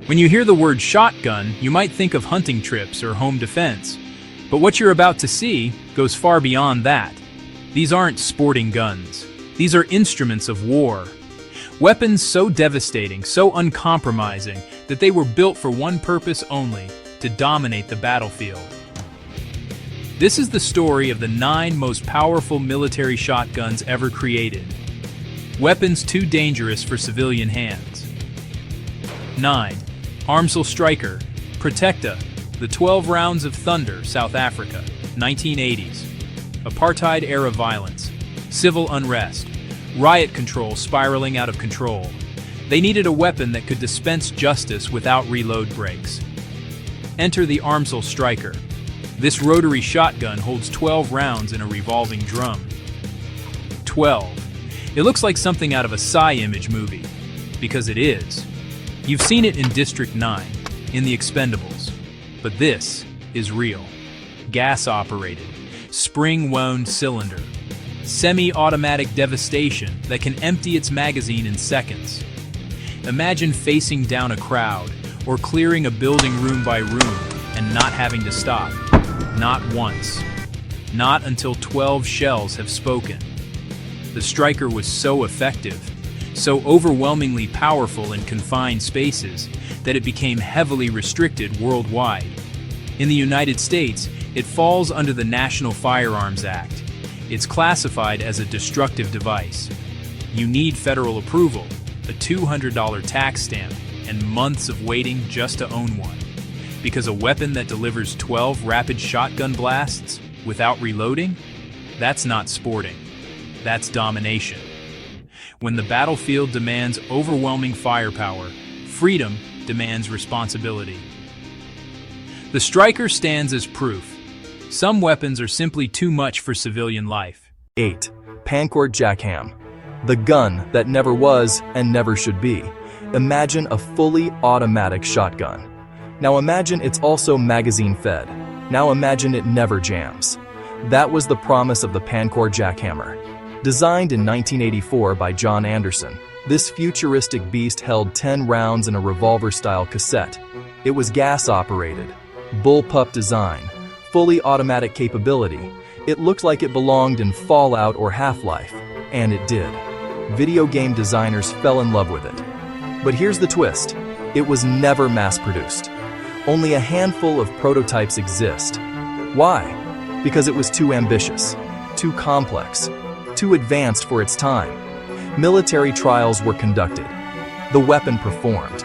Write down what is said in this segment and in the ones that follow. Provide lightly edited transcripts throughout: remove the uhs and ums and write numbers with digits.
When you hear the word shotgun, you might think of hunting trips or home defense. But what you're about to see goes far beyond that. These aren't sporting guns. These are instruments of war. Weapons so devastating, so uncompromising, that they were built for one purpose only: to dominate the battlefield. This is the story of the 9 most powerful military shotguns ever created. Weapons too dangerous for civilian hands. 9. Armsel Striker, Protecta, the 12 rounds of thunder, South Africa, 1980s. Apartheid-era violence, civil unrest, riot control spiraling out of control. They needed a weapon that could dispense justice without reload breaks. Enter the Armsel Striker. This rotary shotgun holds 12 rounds in a revolving drum. 12. It looks like something out of a sci-image movie, because it is. You've seen it in District 9, in The Expendables. But this is real. Gas-operated, spring-wound cylinder. Semi-automatic devastation that can empty its magazine in seconds. Imagine facing down a crowd, or clearing a building room by room, and not having to stop. Not once. Not until 12 shells have spoken. The Striker was so effective, so overwhelmingly powerful in confined spaces, that it became heavily restricted worldwide. In the United States, it falls under the National Firearms Act. It's classified as a destructive device. You need federal approval, a $200 tax stamp, and months of waiting just to own one. Because a weapon that delivers 12 rapid shotgun blasts without reloading? That's not sporting. That's domination. When the battlefield demands overwhelming firepower, freedom demands responsibility. The Striker stands as proof. Some weapons are simply too much for civilian life. 8. Pancor Jackhammer. The gun that never was and never should be. Imagine a fully automatic shotgun. Now imagine it's also magazine-fed. Now imagine it never jams. That was the promise of the Pancor Jackhammer. Designed in 1984 by John Anderson, this futuristic beast held 10 rounds in a revolver-style cassette. It was gas-operated, bullpup design, fully automatic capability. It looked like it belonged in Fallout or Half-Life, and it did. Video game designers fell in love with it. But here's the twist. It was never mass-produced. Only a handful of prototypes exist. Why? Because it was too ambitious, too complex, too advanced for its time. Military trials were conducted. The weapon performed.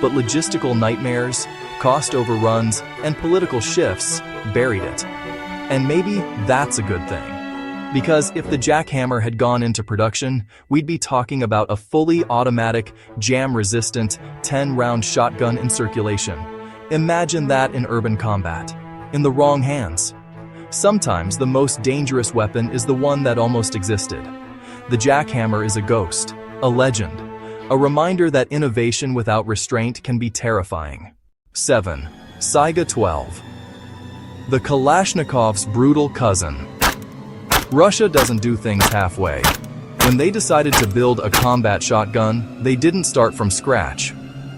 But logistical nightmares, cost overruns, and political shifts buried it. And maybe that's a good thing. Because if the Jackhammer had gone into production, we'd be talking about a fully automatic, jam-resistant, 10-round shotgun in circulation. Imagine that in urban combat. In the wrong hands. Sometimes the most dangerous weapon is the one that almost existed. The Jackhammer is a ghost, a legend, a reminder that innovation without restraint can be terrifying. 7. Saiga 12. The Kalashnikov's brutal cousin. Russia doesn't do things halfway. When they decided to build a combat shotgun, they didn't start from scratch.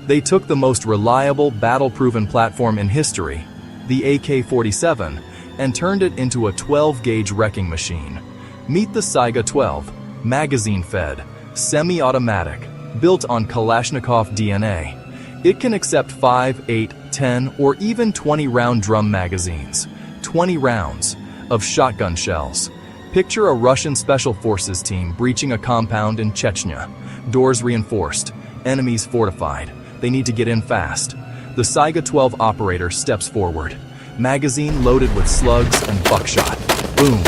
They took the most reliable, battle-proven platform in history, the AK-47, and turned it into a 12-gauge wrecking machine. Meet the Saiga 12, magazine-fed, semi-automatic, built on Kalashnikov DNA. It can accept 5, 8, 10, or even 20-round drum magazines. 20 rounds of shotgun shells. Picture a Russian Special Forces team breaching a compound in Chechnya. Doors reinforced, enemies fortified. They need to get in fast. The Saiga 12 operator steps forward. Magazine loaded with slugs and buckshot. Boom.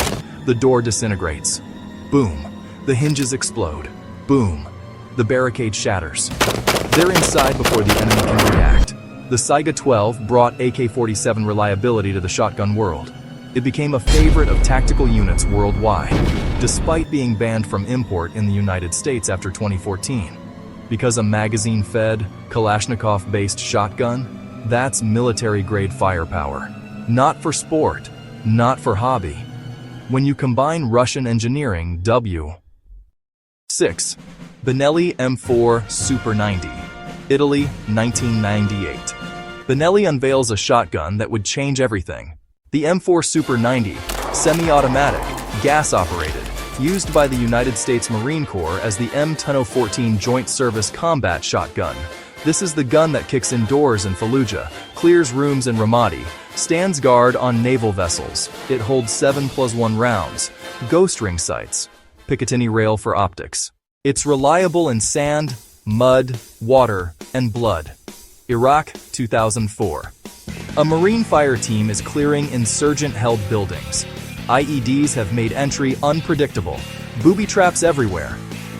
The door disintegrates. Boom. The hinges explode. Boom. The barricade shatters. They're inside before the enemy can react. The Saiga 12 brought AK-47 reliability to the shotgun world. It became a favorite of tactical units worldwide, despite being banned from import in the United States after 2014. Because a magazine-fed, Kalashnikov-based shotgun, that's military-grade firepower. Not for sport, not for hobby. When you combine Russian engineering, W. 6. Benelli M4 Super 90. Italy, 1998. Benelli unveils a shotgun that would change everything. The M4 Super 90, semi-automatic, gas-operated, used by the United States Marine Corps as the M1014 Joint Service Combat Shotgun. This is the gun that kicks indoors in Fallujah, clears rooms in Ramadi, stands guard on naval vessels. It holds 7+1 rounds, ghost ring sights, Picatinny rail for optics. It's reliable in sand, mud, water, and blood. Iraq, 2004. A Marine fire team is clearing insurgent-held buildings. IEDs have made entry unpredictable. Booby traps everywhere.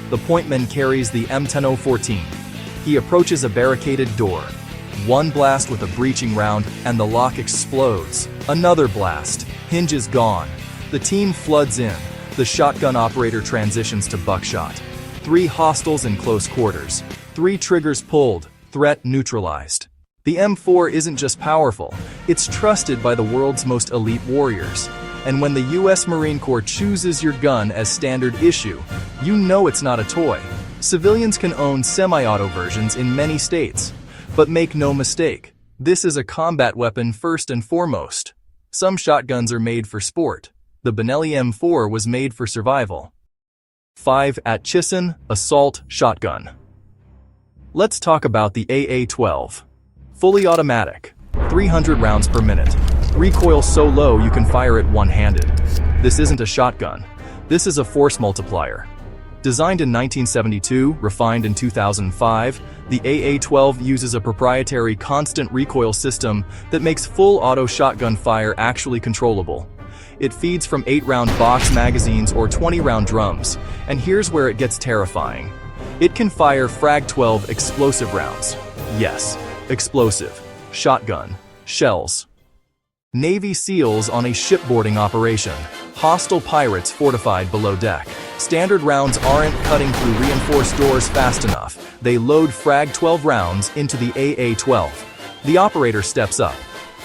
The pointman carries the M1014. He approaches a barricaded door. One blast with a breaching round, and the lock explodes. Another blast. Hinge is gone. The team floods in. The shotgun operator transitions to buckshot. 3 hostiles in close quarters. 3 triggers pulled. Threat neutralized. The M4 isn't just powerful, it's trusted by the world's most elite warriors. And when the US Marine Corps chooses your gun as standard issue, you know it's not a toy. Civilians can own semi-auto versions in many states. But make no mistake, this is a combat weapon first and foremost. Some shotguns are made for sport. The Benelli M4 was made for survival. 5. Atchison Assault Shotgun. Let's talk about the AA-12. Fully automatic, 300 rounds per minute. Recoil so low you can fire it one-handed. This isn't a shotgun. This is a force multiplier. Designed in 1972, refined in 2005, the AA-12 uses a proprietary constant recoil system that makes full auto shotgun fire actually controllable. It feeds from 8-round box magazines or 20-round drums, and here's where it gets terrifying. It can fire Frag 12 explosive rounds. Yes, explosive. Shotgun. Shells. Navy SEALs on a shipboarding operation. Hostile pirates fortified below deck. Standard rounds aren't cutting through reinforced doors fast enough. They load Frag 12 rounds into the AA-12. The operator steps up.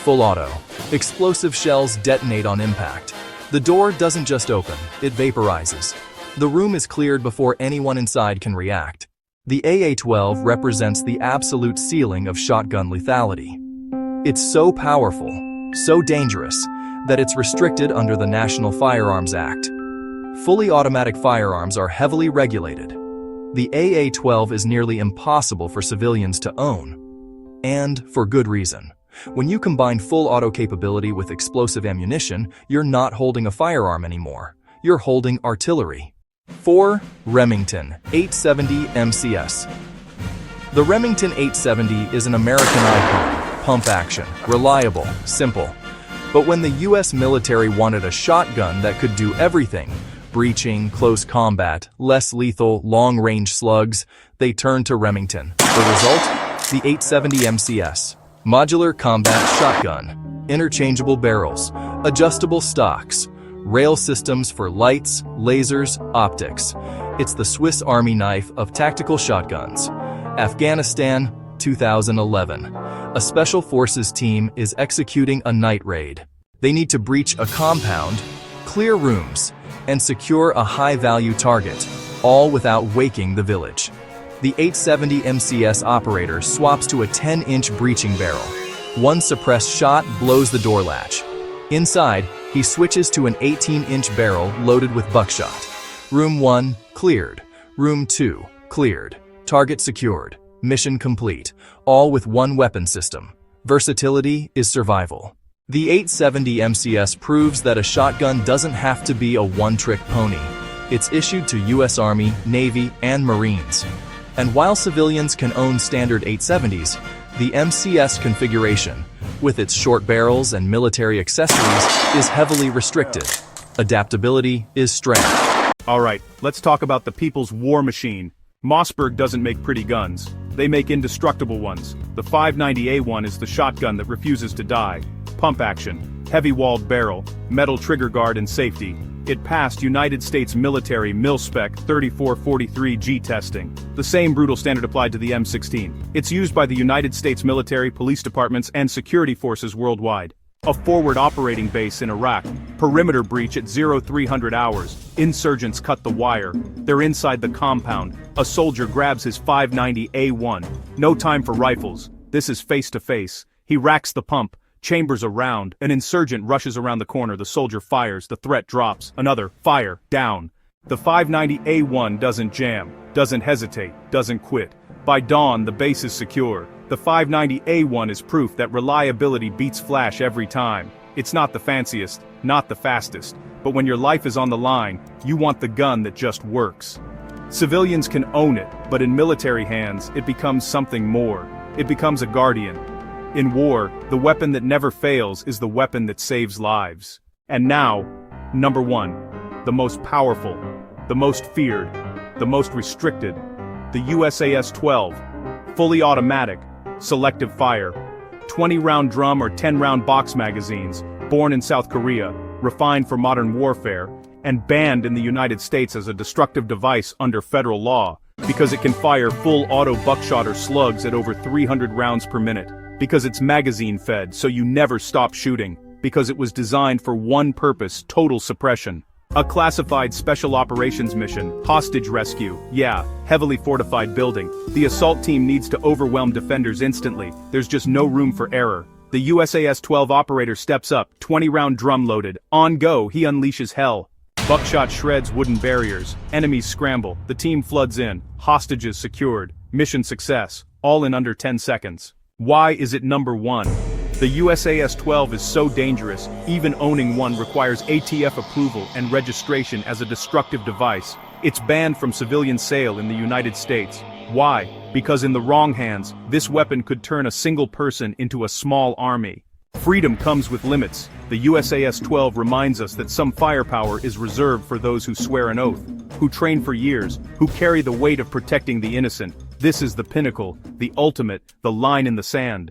Full auto. Explosive shells detonate on impact. The door doesn't just open, it vaporizes. The room is cleared before anyone inside can react. The AA-12 represents the absolute ceiling of shotgun lethality. It's so powerful, so dangerous, that it's restricted under the National Firearms Act. Fully automatic firearms are heavily regulated. The AA-12 is nearly impossible for civilians to own. And for good reason. When you combine full auto capability with explosive ammunition, you're not holding a firearm anymore. You're holding artillery. 4. Remington 870 MCS. The Remington 870 is an American icon, pump action, reliable, simple. But when the US military wanted a shotgun that could do everything, breaching, close combat, less lethal, long-range slugs, they turned to Remington. The result? The 870 MCS. Modular combat shotgun. Interchangeable barrels. Adjustable stocks. Rail systems for lights, lasers, optics. It's the Swiss Army knife of tactical shotguns. Afghanistan, 2011. A special forces team is executing a night raid. They need to breach a compound, clear rooms, and secure a high-value target, all without waking the village. The 870 MCS operator swaps to a 10-inch breaching barrel. One suppressed shot blows the door latch. Inside, he switches to an 18-inch barrel loaded with buckshot. Room 1, cleared. Room 2, cleared. Target secured. Mission complete. All with one weapon system. Versatility is survival. The 870 MCS proves that a shotgun doesn't have to be a one-trick pony. It's issued to US Army, Navy, and Marines. And while civilians can own standard 870s, the MCS configuration, with its short barrels and military accessories, is heavily restricted. Adaptability is strength. Alright, let's talk about the people's war machine. Mossberg doesn't make pretty guns. They make indestructible ones. The 590A1 is the shotgun that refuses to die. Pump action, heavy-walled barrel, metal trigger guard and safety. It passed United States military Mil-Spec 3443G testing. The same brutal standard applied to the M16. It's used by the United States military, police departments, and security forces worldwide. A forward operating base in Iraq. Perimeter breach at 0300 hours. Insurgents cut the wire. They're inside the compound. A soldier grabs his 590A1. No time for rifles. This is face to face. He racks the pump. Chambers around. An insurgent rushes around the corner. The soldier fires. The threat drops. Another. Fire. Down. The 590A1 doesn't jam. Doesn't hesitate. Doesn't quit. By dawn, the base is secure. The 590A1 is proof that reliability beats flash every time. It's not the fanciest, not the fastest, but when your life is on the line, you want the gun that just works. Civilians can own it, but in military hands, it becomes something more. It becomes a guardian. In war, the weapon that never fails is the weapon that saves lives. And now, number 1. The most powerful, the most feared, the most restricted. The USAS-12. Fully automatic. Selective fire. 20-round drum or 10-round box magazines, born in South Korea, refined for modern warfare, and banned in the United States as a destructive device under federal law, because it can fire full auto buckshot or slugs at over 300 rounds per minute, because it's magazine-fed so you never stop shooting, because it was designed for one purpose, total suppression. A classified special operations mission, hostage rescue, yeah, heavily fortified building. The assault team needs to overwhelm defenders instantly, there's just no room for error. The USAS-12 operator steps up, 20-round drum loaded, on go, he unleashes hell. Buckshot shreds wooden barriers, enemies scramble, the team floods in, hostages secured, mission success, all in under 10 seconds. Why is it number 1? The USAS-12 is so dangerous, even owning one requires ATF approval and registration as a destructive device. It's banned from civilian sale in the United States. Why? Because in the wrong hands, this weapon could turn a single person into a small army. Freedom comes with limits. The USAS-12 reminds us that some firepower is reserved for those who swear an oath, who train for years, who carry the weight of protecting the innocent. This is the pinnacle, the ultimate, the line in the sand.